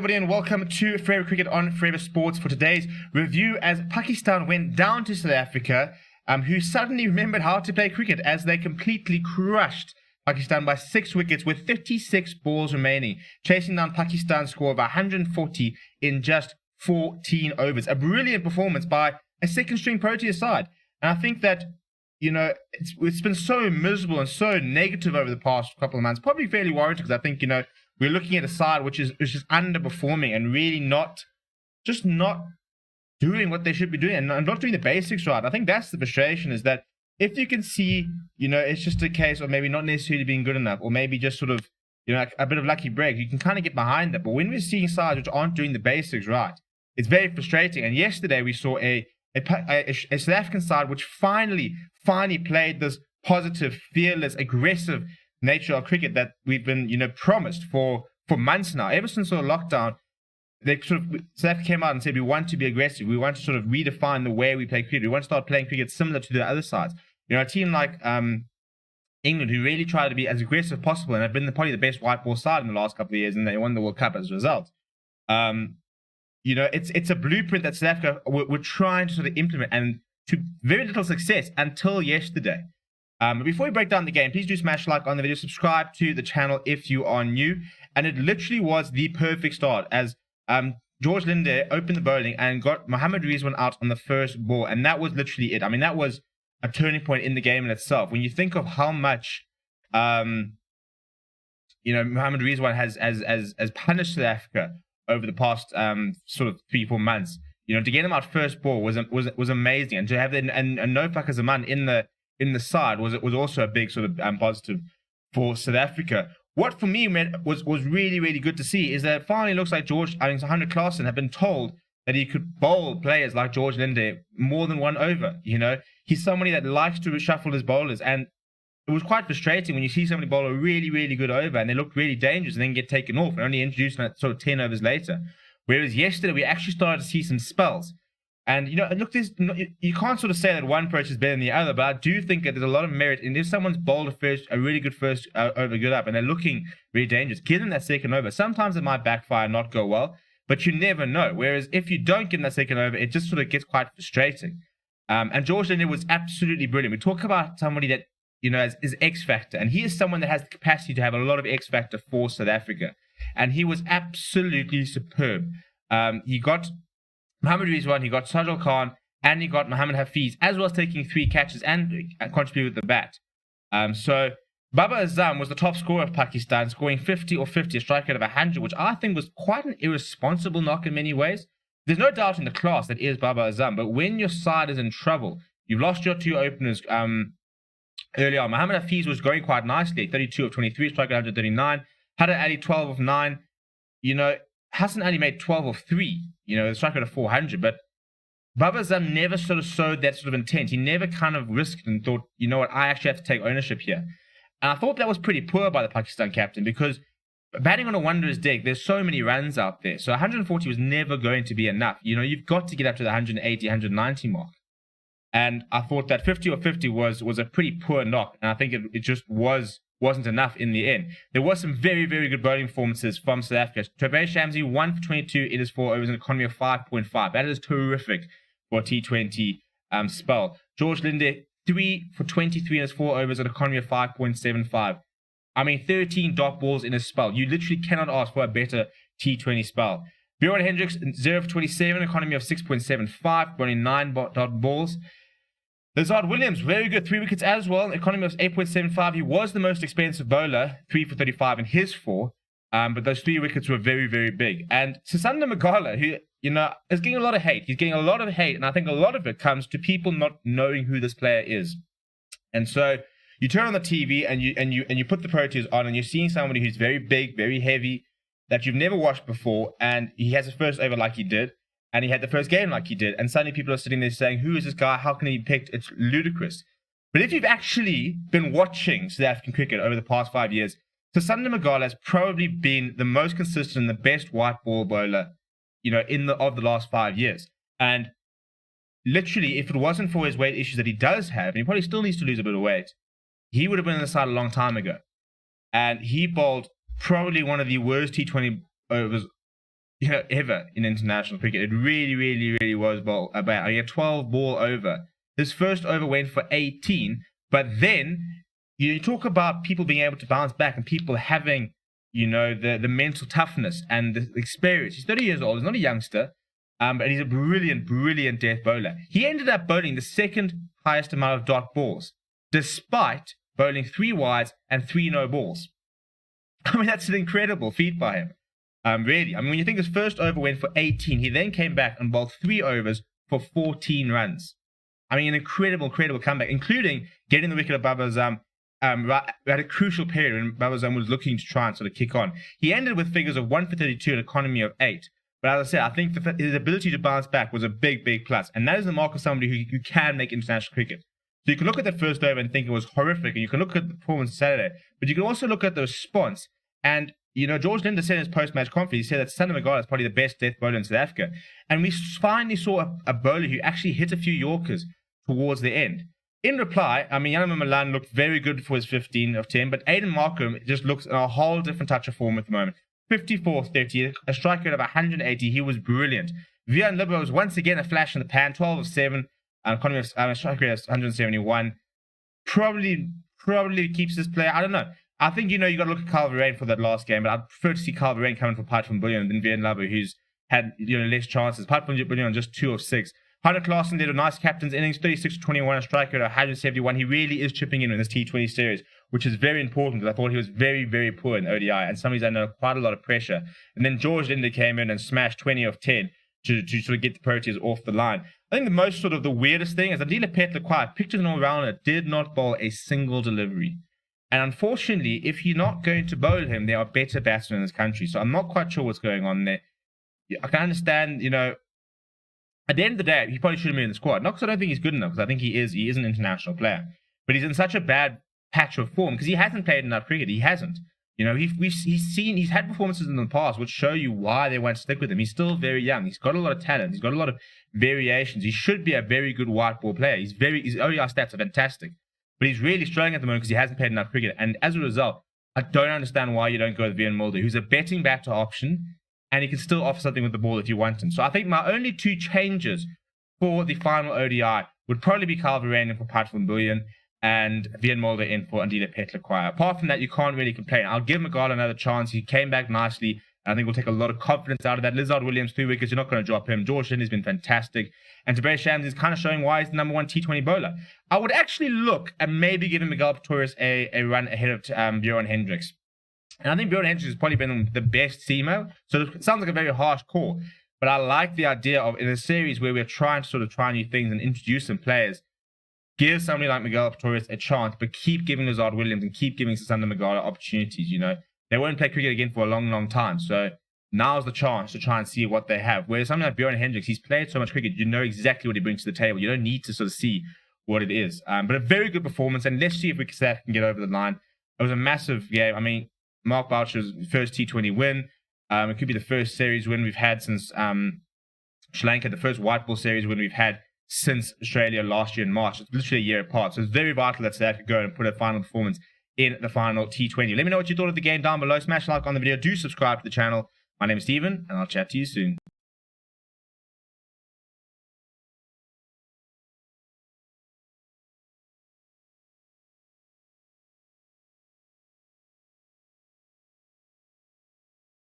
everybody, and welcome to Forever Cricket on Forever Sports for today's review as Pakistan went down to South Africa, who suddenly remembered how to play cricket as they completely crushed Pakistan by 6 wickets with 36 balls remaining, chasing down Pakistan's score of 140 in just 14 overs. A brilliant performance by a second-string PROTEAS side. And I think that, you know, it's been so miserable and so negative over the past couple of months, probably fairly warranted, because I think, you know, we're looking at a side which is just underperforming and really not doing what they should be doing and not doing the basics right. I think that's the frustration, is that if you can see, you know, it's just a case of maybe not necessarily being good enough, or maybe just sort of, you know, like a bit of lucky break, you can kind of get behind that. But when we're seeing sides which aren't doing the basics right, it's very frustrating. And yesterday we saw a South African side which finally played this positive, fearless, aggressive nature of cricket that we've been, you know, promised for months now. Ever since sort of lockdown, they sort of, South Africa came out and said, we want to be aggressive. We want to sort of redefine the way we play cricket. We want to start playing cricket similar to the other sides. You know, a team like England, who really tried to be as aggressive as possible and have been probably the best white ball side in the last couple of years, and they won the World Cup as a result. You know, it's a blueprint that South Africa were trying to sort of implement, and to very little success until yesterday. But before we break down the game, please do smash like on the video, subscribe to the channel if you are new. And it literally was the perfect start, as George Linde opened the bowling and got Mohammad Rizwan out on the first ball, and that was literally it. I mean, that was a turning point in the game in itself. When you think of how much, you know, Mohammad Rizwan has punished South Africa over the past sort of 3-4 months, you know, to get him out first ball was amazing, and to have and no Fakhar Zaman in the side was also a big sort of positive for South Africa. What for me was really, really good to see is that it finally looks like Hunter Klaasen had been told that he could bowl players like George Linde more than one over. You know, he's somebody that likes to reshuffle his bowlers, and it was quite frustrating when you see somebody bowl a really, really good over and they look really dangerous and then get taken off and only introduced sort of 10 overs later. Whereas yesterday we actually started to see some spells. And, you know, look, you can't sort of say that one approach is better than the other, but I do think that there's a lot of merit in if someone's bowled a really good first over good up and they're looking really dangerous, give them that second over. Sometimes it might backfire and not go well, but you never know. Whereas if you don't give them that second over, it just sort of gets quite frustrating. And George Linde was absolutely brilliant. We talk about somebody that, you know, is X Factor, and he is someone that has the capacity to have a lot of X Factor for South Africa. And he was absolutely superb. He got Mohammad Rizwan, he got Sajal Khan, and he got Mohammad Hafiz, as well as taking 3 catches and contributed with the bat. So Babar Azam was the top scorer of Pakistan, scoring 50 or 50, a strike rate of 100, which I think was quite an irresponsible knock in many ways. There's no doubt in the class that is Babar Azam, but when your side is in trouble, you've lost your 2 openers early on. Mohammad Hafiz was going quite nicely, 32 of 23, strike rate 139. Haidar Ali, 12 of 9. You know, Hassan Ali made 12 of 3, you know, the strike rate of 400, but Babar Azam never sort of showed that sort of intent. He never kind of risked and thought, you know what, I actually have to take ownership here. And I thought that was pretty poor by the Pakistan captain, because batting on a wondrous deck, there's so many runs out there. So 140 was never going to be enough. You know, you've got to get up to the 180, 190 mark. And I thought that 50 or 50 was a pretty poor knock, and I think it just wasn't enough in the end. There was some very, very good bowling performances from South Africa. Trevor Shamsi, 1 for 22 in his 4 overs, an economy of 5.5. That is terrific for a T20 spell. George Linde, 3 for 23 in his 4 overs, an economy of 5.75. I mean, 13 dot balls in his spell. You literally cannot ask for a better T20 spell. Bjorn Hendricks, 0 for 27, economy of 6.75, bowling 9 dot balls. Lazard Williams, very good, 3 wickets as well, economy of 8.75. He was the most expensive bowler, 3 for 35 in his 4, but those 3 wickets were very, very big. And Sisanda Magala, who, you know, is getting a lot of hate. He's getting a lot of hate, and I think a lot of it comes to people not knowing who this player is. And so you turn on the TV and you put the PROTEAS on, and you're seeing somebody who's very big, very heavy, that you've never watched before, and he has a first over like he did. And he had the first game like he did. And suddenly people are sitting there saying, who is this guy? How can he be picked? It's ludicrous. But if you've actually been watching South African cricket over the past 5 years, Sisanda Magala has probably been the most consistent and the best white ball bowler, you know, of the last 5 years. And literally, if it wasn't for his weight issues that he does have, and he probably still needs to lose a bit of weight, he would have been on the side a long time ago. And he bowled probably one of the worst T20 overs ever in international cricket. It really, really, really was bad. He had 12 ball over. His first over went for 18, but then you talk about people being able to bounce back and people having, the mental toughness and the experience. He's 30 years old. He's not a youngster, but he's a brilliant, brilliant death bowler. He ended up bowling the second highest amount of dot balls, despite bowling 3 wides and 3 no balls. I mean, that's an incredible feat by him. Really. I mean, when you think his first over went for 18, he then came back and bowled 3 overs for 14 runs. I mean, an incredible, incredible comeback, including getting the wicket of Babar right at a crucial period when Babar was looking to try and sort of kick on. He ended with figures of 1 for 32 and an economy of 8. But as I said, I think his ability to bounce back was a big, big plus. And that is the mark of somebody who can make international cricket. So you can look at that first over and think it was horrific, and you can look at the performance Saturday, but you can also look at the response. And, George Linde said in his post-match conference, he said that Sander Magala is probably the best death bowler in South Africa. And we finally saw a bowler who actually hit a few Yorkers towards the end. In reply, Janne Milan looked very good for his 15 of 10, but Aiden Markham just looks in a whole different touch of form at the moment. 54-30, a strike rate of 180. He was brilliant. Vian Libbo was once again a flash in the pan, 12 of 7, economy of strike rate of 171. Probably keeps this player. I don't know. I think, you got to look at Carl Verreynne for that last game, but I'd prefer to see Carl Verreynne coming for Pat van Biljon than Vian Libbo, who's had less chances. Pat van Biljon just 2 of 6. Hunter Klaasen did a nice captain's innings, 36-21, a strike rate of 171. He really is chipping in this T20 series, which is very important because I thought he was very, very poor in the ODI, and somebody's under quite a lot of pressure. And then George Linde came in and smashed 20 of 10 to sort of get the Proteas off the line. I think the most sort of the weirdest thing is that Andile Petla picked an all-rounder, did not bowl a single delivery. And unfortunately, if you're not going to bowl him, there are better batsmen in this country. So I'm not quite sure what's going on there. I can understand, at the end of the day, he probably should have been in the squad. Not because I don't think he's good enough, because I think he is an international player. But he's in such a bad patch of form because he hasn't played enough cricket. He hasn't. He's had performances in the past which show you why they won't stick with him. He's still very young. He's got a lot of talent. He's got a lot of variations. He should be a very good white ball player. His ODI stats are fantastic. But he's really struggling at the moment because he hasn't played enough cricket. And as a result, I don't understand why you don't go with Vian Mulder, who's a betting batter option, and he can still offer something with the ball if you want him. So I think my only 2 changes for the final ODI would probably be Carl Verreynne in for Pat van Biljon and Vian Mulder in for Andile Petla. Apart from that, you can't really complain. I'll give Magala another chance. He came back nicely. I think we'll take a lot of confidence out of that. Lizard Williams, 3 wickets. You're not going to drop him. George Linde has been fantastic. And Tabraiz Shams is kind of showing why he's the number 1 T20 bowler. I would actually look at maybe giving Miguel Pretorius a run ahead of Bjorn Hendricks. And I think Bjorn Hendricks has probably been the best seamer. So it sounds like a very harsh call. But I like the idea of, in a series where we're trying to sort of try new things and introduce some players, give somebody like Miguel Pretorius a chance, but keep giving Lizard Williams and keep giving Sander Magala opportunities, They won't play cricket again for a long, long time. So now's the chance to try and see what they have. Whereas something like Bjorn Hendricks, he's played so much cricket, you know exactly what he brings to the table. You don't need to sort of see what it is. But a very good performance, and let's see if we can get over the line. It was a massive game. Mark Boucher's first T20 win. It could be the first series win we've had since Sri Lanka, the first white ball series win we've had since Australia last year in March. It's literally a year apart. So it's very vital that South Africa go and put a final performance in the final T20. Let me know what you thought of the game down below. Smash a like on the video. Do subscribe to the channel. My name is Steven, and I'll chat to you soon.